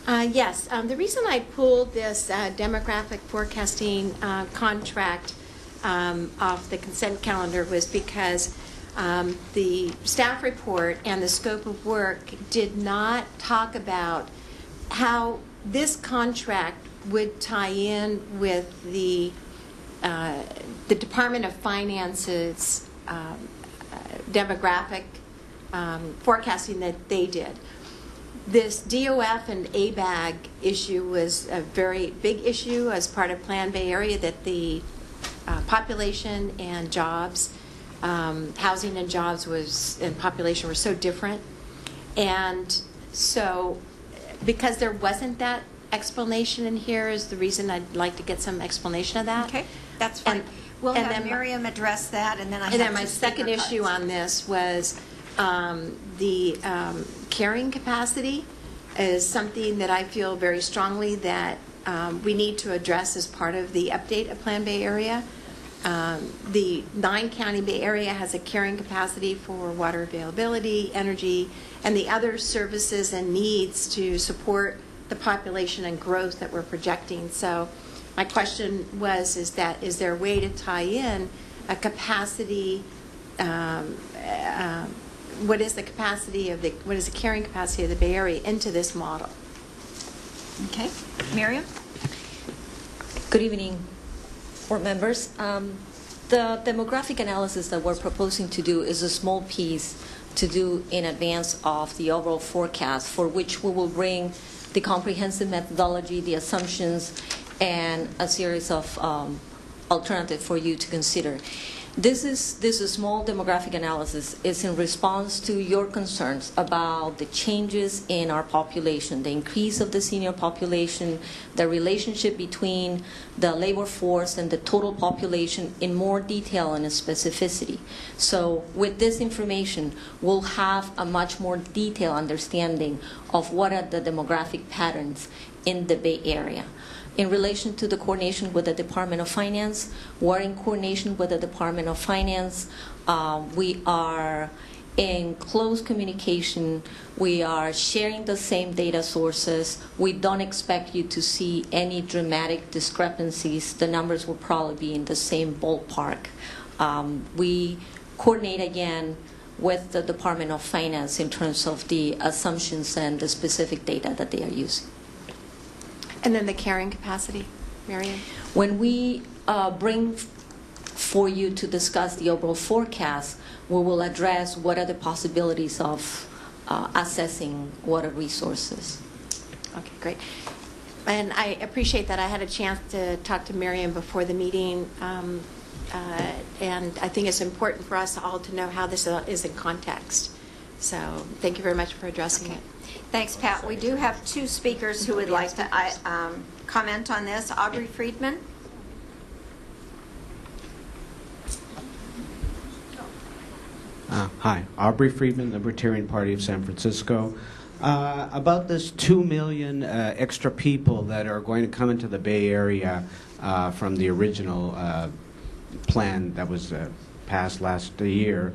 Yes. The reason I pulled this demographic forecasting contract off the consent calendar was because the staff report and the scope of work did not talk about how this contract would tie in with the Department of Finance's demographic forecasting that they did. This DOF and ABAG issue was a very big issue as part of Plan Bay Area, that the population and jobs, housing and jobs and population were so different. And so because there wasn't that explanation in here is the reason I'd like to get some explanation of that. Okay, that's fine. We'll have Miriam address that, and then my second issue on this was the carrying capacity is something that I feel very strongly that we need to address as part of the update of Plan Bay Area. The 9-county Bay Area has a carrying capacity for water availability, energy, and the other services and needs to support the population and growth that we're projecting. So my question was, is there a way to tie in a capacity, what is the carrying capacity of the Bay Area into this model? Okay, Miriam? Good evening, board members. The demographic analysis that we're proposing to do is a small piece to do in advance of the overall forecast, for which we will bring the comprehensive methodology, the assumptions, and a series of alternatives for you to consider. This is a small demographic analysis. It's in response to your concerns about the changes in our population, the increase of the senior population, the relationship between the labor force and the total population in more detail and specificity. So with this information, we'll have a much more detailed understanding of what are the demographic patterns in the Bay Area. In relation to the coordination with the Department of Finance, we're in coordination with the Department of Finance. We are in close communication. We are sharing the same data sources. We don't expect you to see any dramatic discrepancies. The numbers will probably be in the same ballpark. We coordinate again with the Department of Finance in terms of the assumptions and the specific data that they are using. And then the carrying capacity, Marian? When we bring for you to discuss the overall forecast, we will address what are the possibilities of assessing water resources. Okay, great. And I appreciate that I had a chance to talk to Miriam before the meeting, and I think it's important for us all to know how this is in context. So thank you very much for addressing it. Thanks, Pat. We do have two speakers who would like to comment on this. Aubrey Friedman. Hi, Aubrey Friedman, Libertarian Party of San Francisco. About this 2 million extra people that are going to come into the Bay Area from the original plan that was passed last year,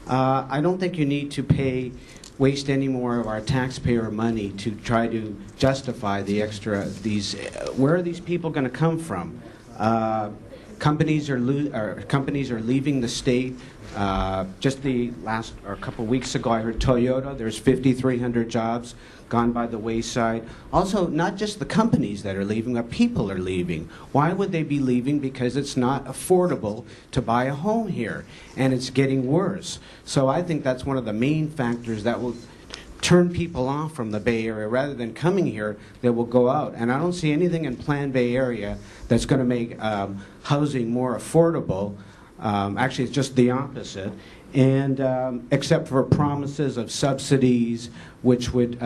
I don't think you need to waste any more of our taxpayer money to try to justify the extra. Where are these people going to come from? Companies are leaving the state. Just a couple weeks ago, I heard Toyota. There's 5,300 jobs gone by the wayside. Also, not just the companies that are leaving, but people are leaving. Why would they be leaving? Because it's not affordable to buy a home here, and it's getting worse. So I think that's one of the main factors that will turn people off from the Bay Area. Rather than coming here, they will go out. And I don't see anything in Plan Bay Area that's going to make housing more affordable. Actually, it's just the opposite. And except for promises of subsidies, which would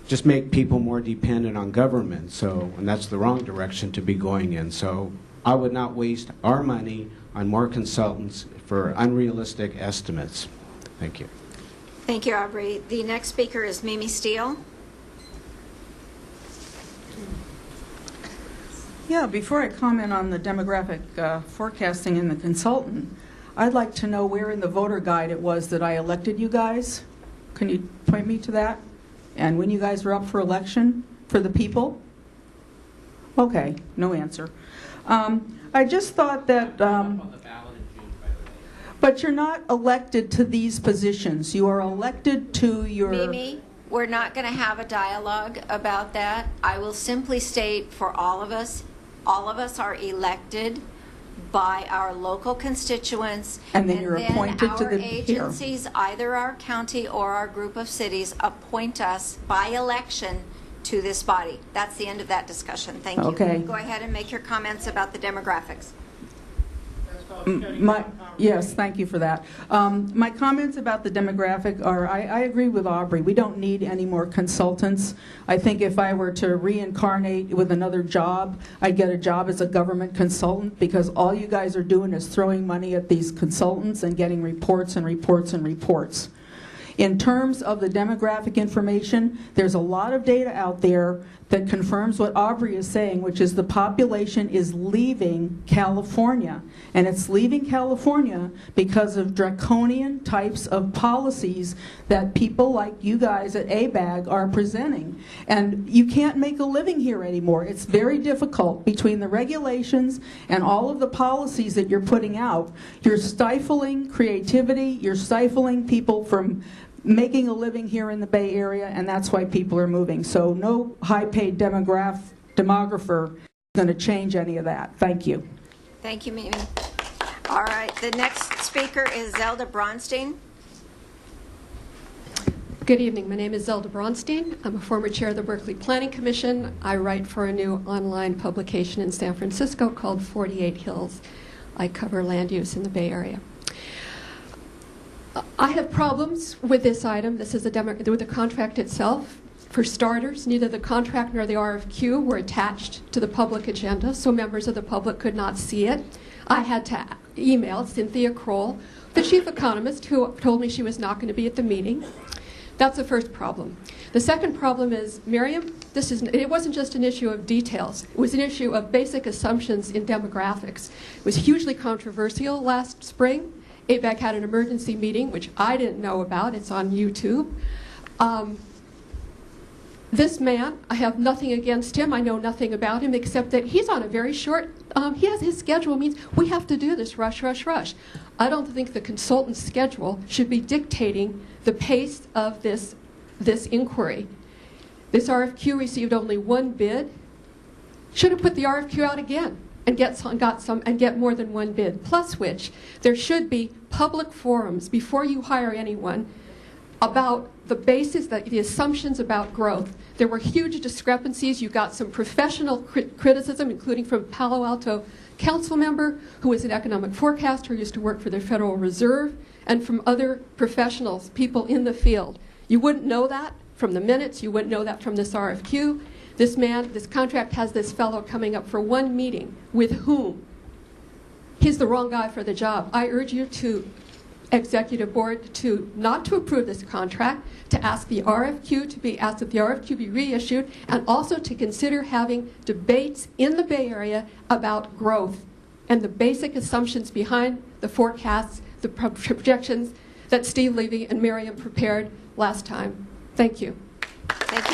just make people more dependent on government. And that's the wrong direction to be going in. So I would not waste our money on more consultants for unrealistic estimates. Thank you. Thank you, Aubrey. The next speaker is Mimi Steele. Yeah, before I comment on the demographic forecasting and the consultant, I'd like to know where in the voter guide it was that I elected you guys. Can you point me to that? And when you guys were up for election for the people? Okay, no answer. I just thought that, but you're not elected to these positions. You are elected to your... Mimi, we're not going to have a dialogue about that. I will simply state for all of us are elected by our local constituents. And then you're appointed to the our agencies, either our county or our group of cities, appoint us by election to this body. That's the end of that discussion. Thank you. Okay. Go ahead and make your comments about the demographics. Yes, thank you for that. My comments about the demographic are, I agree with Aubrey. We don't need any more consultants. I think if I were to reincarnate with another job, I'd get a job as a government consultant, because all you guys are doing is throwing money at these consultants and getting reports and reports and reports. In terms of the demographic information, there's a lot of data out there that confirms what Aubrey is saying, which is the population is leaving California. And it's leaving California because of draconian types of policies that people like you guys at ABAG are presenting. And you can't make a living here anymore. It's very difficult between the regulations and all of the policies that you're putting out. You're stifling creativity, you're stifling people from making a living here in the Bay Area, and that's why people are moving. So no high-paid demographer is going to change any of that. Thank you. Thank you, Mimi. All right, the next speaker is Zelda Bronstein. Good evening. My name is Zelda Bronstein. I'm a former chair of the Berkeley Planning Commission. I write for a new online publication in San Francisco called 48 Hills. I cover land use in the Bay Area. I have problems with this item. This is with the contract itself. For starters, neither the contract nor the RFQ were attached to the public agenda, so members of the public could not see it. I had to email Cynthia Kroll, the chief economist, who told me she was not going to be at the meeting. That's the first problem. The second problem is, Miriam, it wasn't just an issue of details. It was an issue of basic assumptions in demographics. It was hugely controversial last spring. ABAG had an emergency meeting, which I didn't know about. It's on YouTube. This man, I have nothing against him. I know nothing about him except that he's on a very short, his schedule means we have to do this rush, rush, rush. I don't think the consultant's schedule should be dictating the pace of this inquiry. This RFQ received only one bid. Should have put the RFQ out again and get more than one bid. Plus which, there should be public forums before you hire anyone about the basis, the assumptions about growth. There were huge discrepancies. You got some professional criticism, including from Palo Alto council member who was an economic forecaster, who used to work for the Federal Reserve, and from other professionals, people in the field. You wouldn't know that from the minutes. You wouldn't know that from this RFQ. This contract has this fellow coming up for one meeting. With whom? He's the wrong guy for the job. I urge you to, executive board, not to approve this contract, to ask the RFQ to be asked that the RFQ be reissued, and also to consider having debates in the Bay Area about growth and the basic assumptions behind the forecasts, the projections that Steve Levy and Miriam prepared last time. Thank you. Thank you.